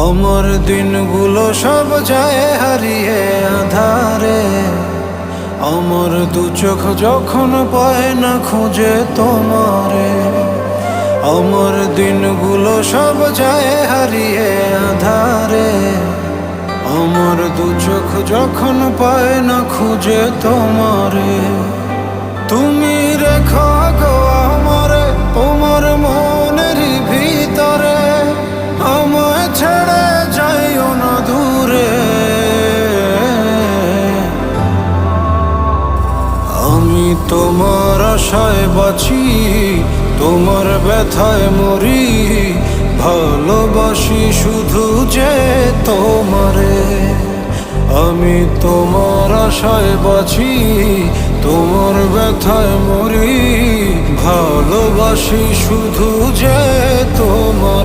আমার দিনগুলো সব যায় হারিয়ে আধারে, আমার দু চোখ যখন পায় না খুঁজে তোমারে। আমার দিনগুলো সব যায় হারিয়ে আধারে, আমার দু চোখ যখন পায় না খুঁজে তোমারে। তুমি রেখো গো আমারে তোমার মনের ভিতরে, আমায় ছেড়ে যাইও না দূরে। আমি তোমার আশায় বাঁচি, তোমার ব্যথায় মরি, ভালোবাসি শুধু যে তোমারে। আমি তোমার আশায় বাঁচি, তোমার ব্যথায় মরি, ভালোবাসি শুধু যে তোমার।